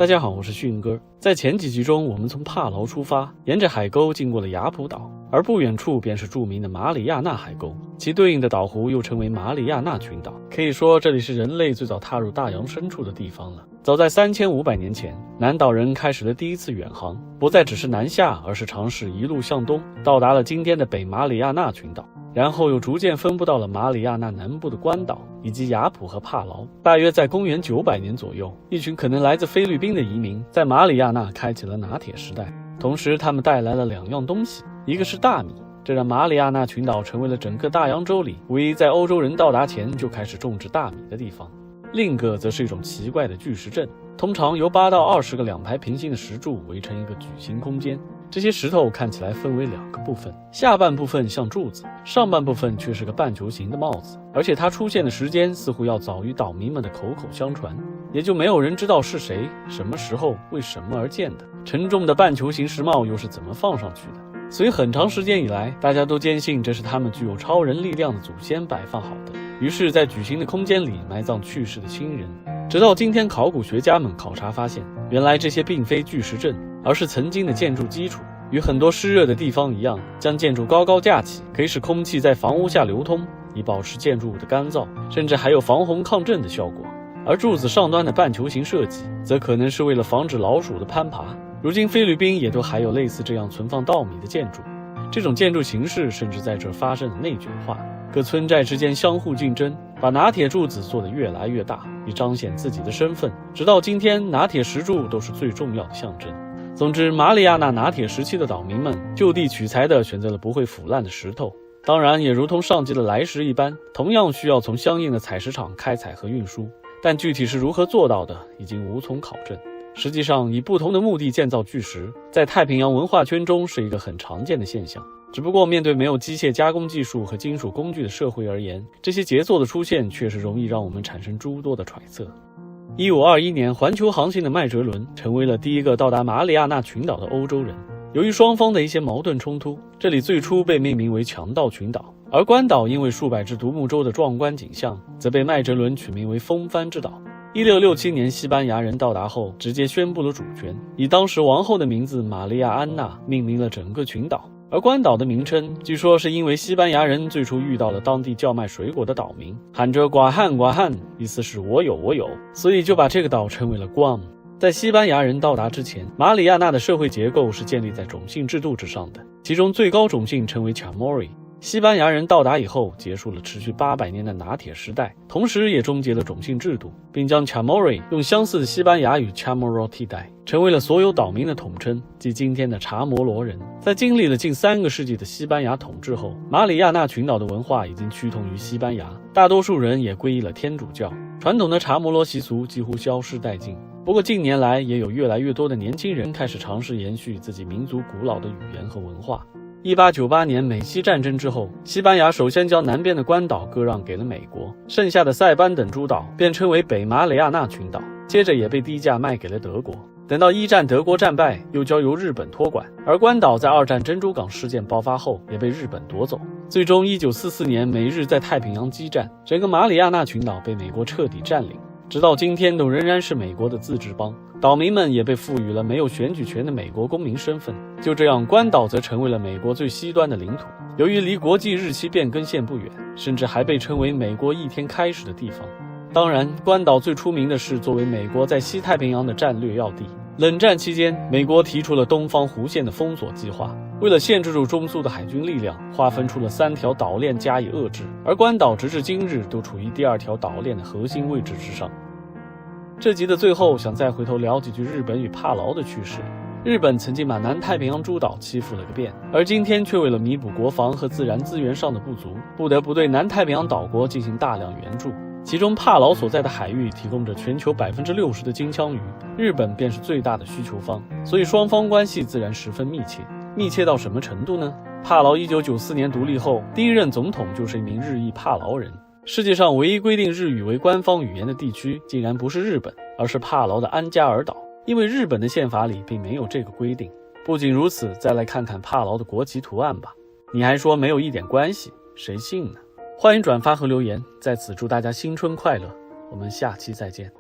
大家好，我是迅哥。在前几集中，我们从帕劳出发，沿着海沟经过了雅普岛，而不远处便是著名的马里亚纳海沟，其对应的岛湖又称为马里亚纳群岛。可以说，这里是人类最早踏入大洋深处的地方了。早在3500年前，南岛人开始了第一次远航，不再只是南下，而是尝试一路向东，到达了今天的北马里亚纳群岛。然后又逐渐分布到了马里亚纳南部的关岛以及雅普和帕劳。大约在公元900年左右，一群可能来自菲律宾的移民在马里亚纳开启了拿铁时代。同时他们带来了2样东西，一个是大米，这让马里亚纳群岛成为了整个大洋洲里唯一在欧洲人到达前就开始种植大米的地方。另一个则是一种奇怪的巨石阵，通常由8到20个2排平行的石柱围成一个矩形空间。这些石头看起来分为2个部分，下半部分像柱子，上半部分却是个半球形的帽子，而且它出现的时间似乎要早于岛民们的口口相传，也就没有人知道是谁、什么时候、为什么而建的。沉重的半球形石帽又是怎么放上去的？所以很长时间以来，大家都坚信这是他们具有超人力量的祖先摆放好的，于是在矩形的空间里埋葬去世的亲人。直到今天，考古学家们考察发现，原来这些并非巨石阵，而是曾经的建筑基础。与很多湿热的地方一样，将建筑高高架起，可以使空气在房屋下流通，以保持建筑物的干燥，甚至还有防洪抗震的效果。而柱子上端的半球形设计，则可能是为了防止老鼠的攀爬。如今菲律宾也都还有类似这样存放稻米的建筑，这种建筑形式甚至在这儿发生了内卷化，各村寨之间相互竞争，把拿铁柱子做得越来越大，以彰显自己的身份。直到今天，拿铁石柱都是最重要的象征。总之，马里亚纳拿铁时期的岛民们就地取材地选择了不会腐烂的石头，当然也如同上集的来石一般，同样需要从相应的采石场开采和运输，但具体是如何做到的，已经无从考证。实际上，以不同的目的建造巨石，在太平洋文化圈中是一个很常见的现象。只不过面对没有机械加工技术和金属工具的社会而言，这些杰作的出现确实容易让我们产生诸多的揣测。1521年，环球航行的麦哲伦成为了第一个到达马里亚纳群岛的欧洲人。由于双方的一些矛盾冲突，这里最初被命名为强盗群岛，而关岛因为数百只独木舟的壮观景象，则被麦哲伦取名为风帆之岛。1667年，西班牙人到达后，直接宣布了主权，以当时王后的名字玛利亚安娜命名了整个群岛。而关岛的名称，据说是因为西班牙人最初遇到了当地叫卖水果的岛民，喊着寡汉寡汉，意思是我有我有，所以就把这个岛称为了 Guam。在西班牙人到达之前，马里亚纳的社会结构是建立在种姓制度之上的，其中最高种姓称为 Chamorro。西班牙人到达以后，结束了持续800年的拿铁时代，同时也终结了种姓制度，并将 Chamorro 用相似的西班牙语 Chamorro 替代，成为了所有岛民的统称，即今天的查摩罗人。在经历了近3个世纪的西班牙统治后，马里亚纳群岛的文化已经趋同于西班牙，大多数人也皈依了天主教，传统的查摩罗习俗几乎消失殆尽。不过近年来，也有越来越多的年轻人开始尝试延续自己民族古老的语言和文化。1898年美西战争之后，西班牙首先将南边的关岛割让给了美国，剩下的塞班等诸岛便称为北马里亚纳群岛，接着也被低价卖给了德国。等到1战德国战败，又交由日本托管，而关岛在2战珍珠港事件爆发后也被日本夺走。最终1944年美日在太平洋激战，整个马里亚纳群岛被美国彻底占领，直到今天都仍然是美国的自治邦，岛民们也被赋予了没有选举权的美国公民身份。就这样，关岛则成为了美国最西端的领土。由于离国际日期变更线不远，甚至还被称为美国一天开始的地方。当然，关岛最出名的是作为美国在西太平洋的战略要地。冷战期间，美国提出了东方弧线的封锁计划，为了限制住中苏的海军力量，划分出了3条岛链加以遏制，而关岛直至今日都处于第2条岛链的核心位置之上。这集的最后，想再回头聊几句日本与帕劳的趣事。日本曾经把南太平洋诸岛欺负了个遍，而今天却为了弥补国防和自然资源上的不足，不得不对南太平洋岛国进行大量援助。其中帕劳所在的海域提供着全球60%的金枪鱼，日本便是最大的需求方，所以双方关系自然十分密切。密切到什么程度呢？帕劳1994年独立后，第一任总统就是一名日裔帕劳人。世界上唯一规定日语为官方语言的地区，竟然不是日本，而是帕劳的安加尔岛，因为日本的宪法里并没有这个规定。不仅如此，再来看看帕劳的国旗图案吧。你还说没有一点关系，谁信呢？欢迎转发和留言，在此祝大家新春快乐，我们下期再见。